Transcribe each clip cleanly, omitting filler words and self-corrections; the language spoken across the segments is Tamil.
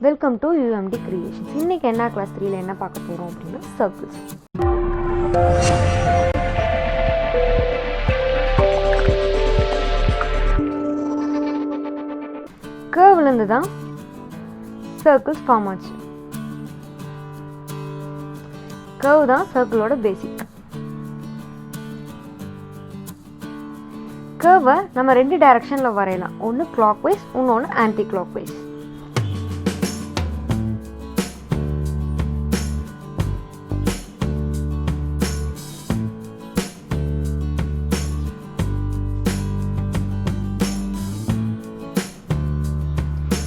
Welcome to UMD creations. இன்னைக்கு என்ன கிளாஸ் 3ல என்ன பார்க்க போறோம் அப்படின்னா சர்க்கிள்ஸ். கர்வ்ல இருந்து தான் சர்க்கிள்ஸ் ஃபார்ம் ஆச்சு. கர்வ் தான் சர்க்கிளோட பேசிக். கர்வை நம்ம ரெண்டு டைரக்ஷன்ல வரையலாம். ஒன்று கிளாக் வைஸ், இன்னொன்று ஆன்டி கிளாக் வைஸ்.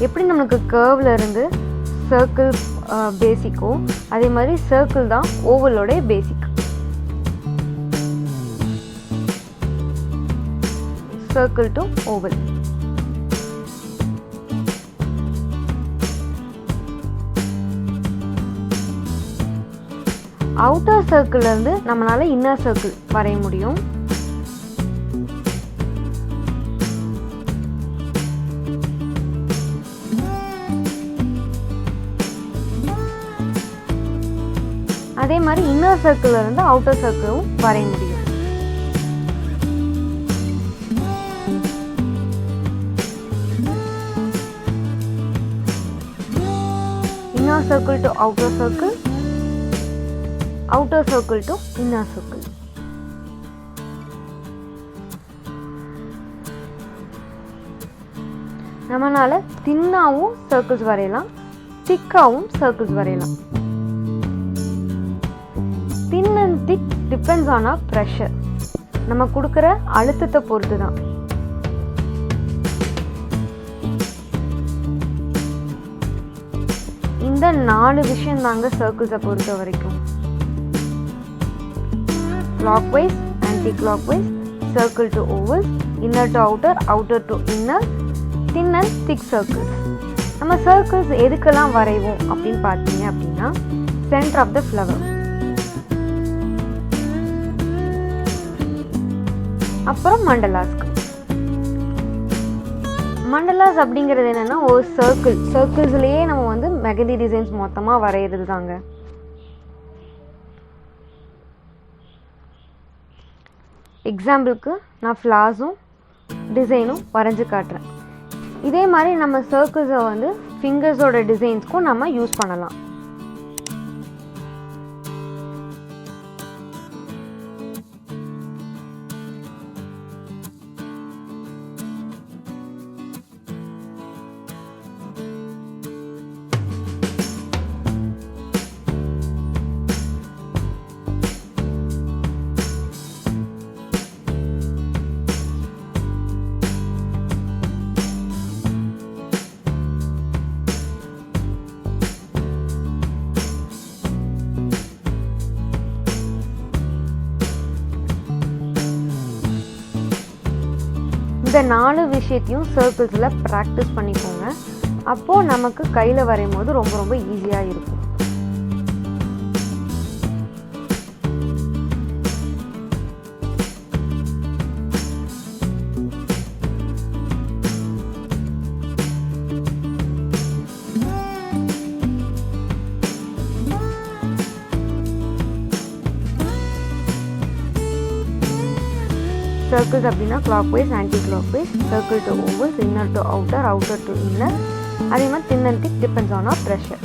எப்படி நமக்கு கர்வ்ல இருந்து சர்க்கிள் பேசிக்கோ அதே மாதிரி சர்க்கிள் தான் ஓவலோட basic. Circle to oval. Outer சர்க்கிள்ல இருந்து நம்மளால இன்னர் சர்க்கிள் வரைய முடியும். அதே மாதிரி இன்னர் சர்க்கிள்ல இருந்து அவுட்டர் சர்க்கிளும் வரைய முடியும். Inner circle to outer circle, outer circle to inner circle. நம்மளால தின்னாவும் சர்க்கிள்ஸ் வரையலாம், திக்காவும் சர்க்கிள்ஸ் வரையலாம். thin and thick depends on our pressure. நம்ம கொடுக்கிற அழுத்தத்தை பொறுத்து தான். இந்த 4 விஷயம் தாங்க சர்க்கிள்ஸை பொறுத்த வரைக்கும். clockwise, anti-clockwise, circle to ovals, inner to outer, outer to inner, thin and thick circles. நம்ம சர்க்கிள்ஸ் எதுக்கெல்லாம் வரைவோம் அப்படின்னு பார்த்தீங்க அப்படின்னா சென்டர் ஆஃப் த ஃப்ளவர், அப்புறம் மண்டலாஸ்க்கு. மண்டலாஸ் அப்படிங்கிறது என்னன்னா ஒரு சர்க்கிள்ஸ்லயே நம்ம வந்து மெகந்தி டிசைன்ஸ் மொத்தமா வரைகிறது தாங்க. எக்ஸாம்பிளுக்கு நான் ஃப்ளார்ஸும் டிசைனும் வரைஞ்சு காட்டுறேன். இதே மாதிரி நம்ம சர்க்கிள்ஸை வந்து ஃபிங்கர்ஸோட டிசைன்ஸ்க்கும் நம்ம யூஸ் பண்ணலாம். இந்த 4 விஷயத்தையும் சர்க்கிள்ஸில் ப்ராக்டிஸ் பண்ணிக்கோங்க. அப்போது நமக்கு கையில் வரையும் போது ரொம்ப ரொம்ப ஈஸியாக இருக்கும். சர்க்கிள்ஸ் அப்படின்னா clockwise, anti-clockwise, circle to ovals, inner to outer, outer to inner. அதே மாதிரி thin and thick depends on our pressure.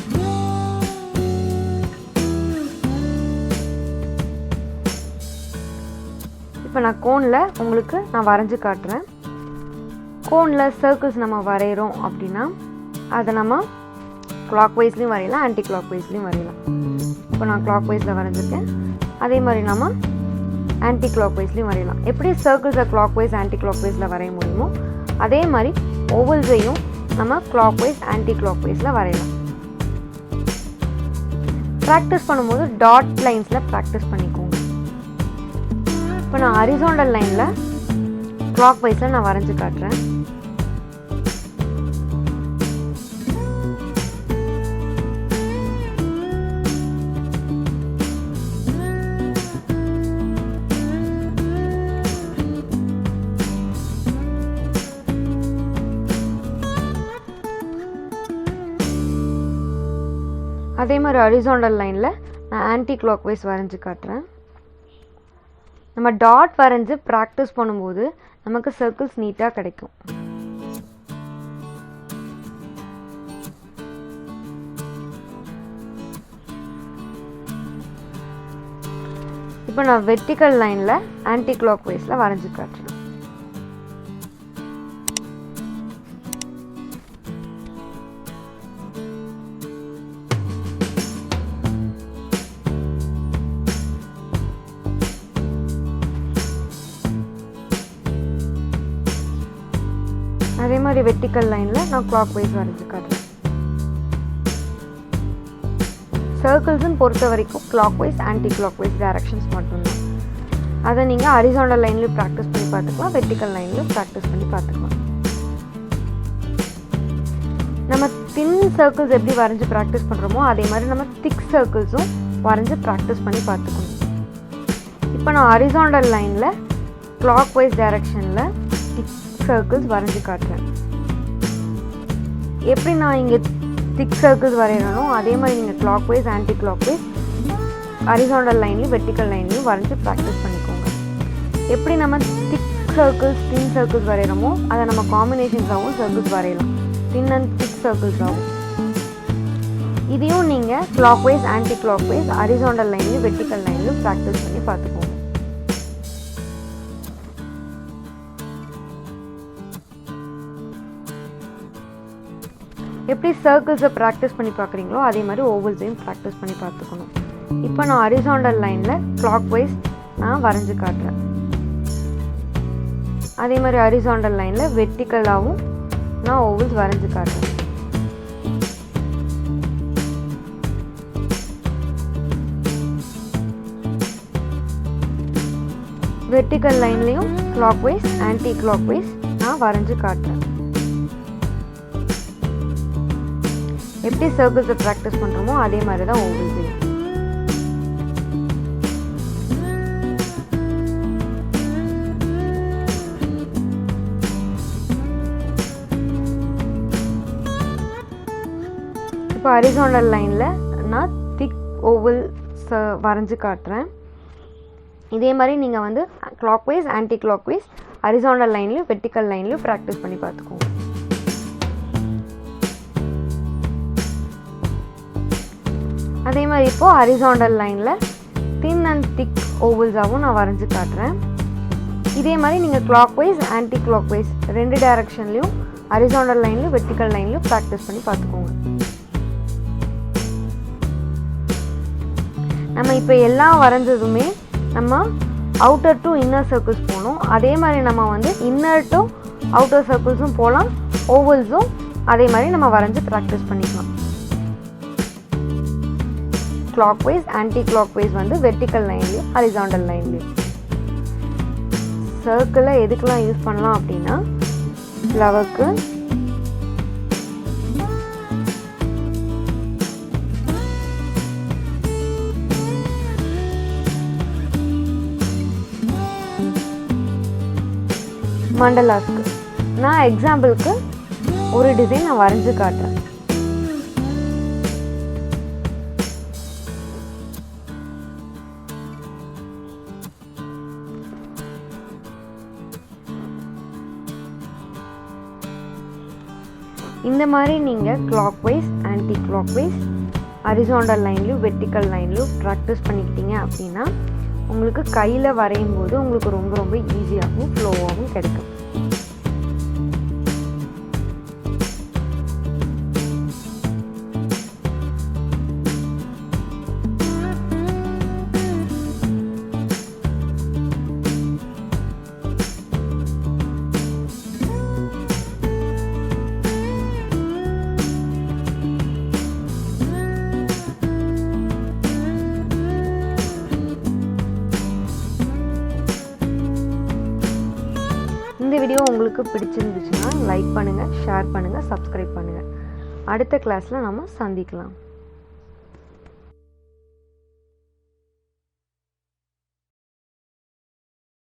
இப்போ நான் கோனில் உங்களுக்கு நான் வரைஞ்சி காட்டுறேன். கோனில் சர்க்கிள்ஸ் நம்ம வரைகிறோம் அப்படின்னா அதை நம்ம clockwise-லையும் வரையலாம், anti-clockwise-லையும் வரையலாம். இப்போ நான் clockwise-ல வரைஞ்சிருக்கேன். அதே மாதிரி நம்ம ஆன்டி கிளாக்வைஸ்லையும் வரையலாம். எப்படி சர்க்கிள்ஸை கிளாக்வைஸ் ஆன்டி கிளாக்வைஸில் வரைய முடியுமோ அதே மாதிரி ஓவல்ஸையும் நம்ம கிளாக்வைஸ் ஆன்டி கிளாக்வைஸில் வரையலாம். ப்ராக்டிஸ் பண்ணும்போது டாட் லைன்ஸில் ப்ராக்டிஸ் பண்ணிக்கோங்க. இப்போ நான் ஹரிசாண்டல் லைனில் கிளாக்வைஸில் நான் வரைஞ்சி காட்டுறேன். அதே மாதிரி ஹரிசாண்டல் லைனில் நான் ஆன்டி கிளாக் வைஸ் வரைஞ்சி காட்டுறேன். நம்ம டாட் வரைஞ்சி ப்ராக்டிஸ் பண்ணும்போது நமக்கு சர்க்கிள்ஸ் நீட்டாக கிடைக்கும். இப்போ நான் வெர்டிக்கல் லைனில் ஆன்டி கிளாக் வைஸில் வரைஞ்சி காட்டுறேன். அதே மாதிரி வெர்டிக்கல் லைனில் நான் கிளாக் வைஸ் வரைஞ்சி காட்டுறேன். சர்க்கிள்ஸ்ன்னு பொறுத்த வரைக்கும் clockwise anticlockwise directions மட்டும்தான். அதை நீங்கள் ஹரிசாண்டல் லைன்லேயும் ப்ராக்டிஸ் பண்ணி பார்த்துக்கலாம், வெர்டிக்கல் லைன்லேயும் ப்ராக்டிஸ் பண்ணி பார்த்துக்கலாம். நம்ம தின் சர்க்கிள்ஸ் எப்படி வரைஞ்சி ப்ராக்டிஸ் பண்ணுறோமோ அதே மாதிரி நம்ம திக் சர்க்கிள்ஸும் வரைஞ்சி ப்ராக்டிஸ் பண்ணி பார்த்துக்கணும். இப்போ நான் ஹரிசாண்டல் லைனில் கிளாக் வைஸ் டைரக்ஷனில் திக் சர்க்கிள்ஸ் வரைஞ்சி காட்டுறேன். எப்படி நான் இங்கே திக் சர்க்கிள்ஸ் வரையறனோ அதே மாதிரி நீங்கள் clockwise anticlockwise horizontal லைன்லையும் வெர்டிக்கல் லைன்லையும் வரைஞ்சி ப்ராக்டிஸ் பண்ணிக்கோங்க. எப்படி நம்ம திக் சர்க்கிள்ஸ் தின் சர்க்கிள்ஸ் வரைகிறோமோ அதை நம்ம காம்பினேஷன்ஸாகவும் சர்க்கிள்ஸ் வரையலாம், தின் அண்ட் திக் சர்க்கிள்ஸ் ஆகும். இதையும் நீங்கள் clockwise anticlockwise horizontal லைன்லையும் வெர்டிக்கல் லைன்லையும் ப்ராக்டிஸ் பண்ணி பார்த்துக்கோங்க. எப்படி சர்க்கிள்ஸை ப்ராக்டிஸ் பண்ணி பார்க்குறீங்களோ அதே மாதிரி ஓவல்ஸையும் ப்ராக்டிஸ் பண்ணி பார்த்துக்கணும். இப்போ நான் ஹரிசாண்டல் லைனில் கிளாக் வைஸ் நான் வரைஞ்சி காட்டுறேன். அதே மாதிரி ஹரிசாண்டல் லைனில் வெர்டிக்கலாகவும் நான் ஓவல்ஸ் வரைஞ்சி காட்டுறேன். வெர்டிக்கல் லைன்லேயும் clockwise anticlockwise நான் வரைஞ்சி காட்டுறேன். எப்படி சர்க்கிள்ஸை ப்ராக்டிஸ் பண்ணுறோமோ அதே மாதிரி தான் ஓவல்ஸையும். இப்போ ஹரிசாண்டல் லைனில் நான் திக் ஓவல்ஸ் வரைஞ்சி காட்டுறேன். இதே மாதிரி நீங்கள் வந்து clockwise anticlockwise horizontal லைன்லையும் வெர்டிக்கல் லைன்லையும் ப்ராக்டிஸ் பண்ணி பார்த்துக்கோங்க. அதே மாதிரி இப்போது ஹரிசாண்டல் லைனில் தின் அண்ட் திக் ஓவல்ஸாகவும் நான் வரைஞ்சி காட்டுறேன். இதே மாதிரி நீங்கள் clockwise anticlockwise ரெண்டு டைரக்ஷன்லையும் ஹரிசாண்டல் லைன்லையும் வெர்டிக்கல் லைன்லையும் ப்ராக்டிஸ் பண்ணி பார்த்துக்கோங்க. நம்ம இப்போ எல்லாம் வரைஞ்சதுமே நம்ம அவுட்டர் டு இன்னர் சர்க்கிள்ஸ் போகணும். அதே மாதிரி நம்ம வந்து இன்னர் டு அவுட்டர் சர்க்கிள்ஸும் போகலாம், ஓவல்ஸும் அதே மாதிரி நம்ம வரைஞ்சி ப்ராக்டிஸ் பண்ணிக்கலாம். Clockwise anticlockwise வந்து வெர்டிக்கல் லைன்லையும் ஹரிசாண்டல் லைன்லையும். சர்க்கிளை எதுக்கெல்லாம் யூஸ் பண்ணலாம் அப்படின்னா ஃப்ளவருக்கு, மண்டலாஸ்க்கு. நான் எக்ஸாம்பிளுக்கு ஒரு டிசைன் நான் வரைஞ்சி காட்டுறேன். இந்த மாதிரி நீங்கள் clockwise anticlockwise horizontal லைன்லையும் வெர்டிக்கல் லைன்லையும் ப்ராக்டிஸ் பண்ணிக்கிட்டீங்க அப்படின்னா உங்களுக்கு கையில் வரையும் போது உங்களுக்கு ரொம்ப ரொம்ப ஈஸியாகவும் ஃப்ளோவாகவும் கிடைக்கும். இந்த வீடியோ உங்களுக்கு பிடிச்சிருந்துச்சுன்னா லைக் பண்ணுங்கள், ஷேர் பண்ணுங்கள், சப்ஸ்கிரைப் பண்ணுங்கள். அடுத்த கிளாஸில் நம்ம சந்திக்கலாம்.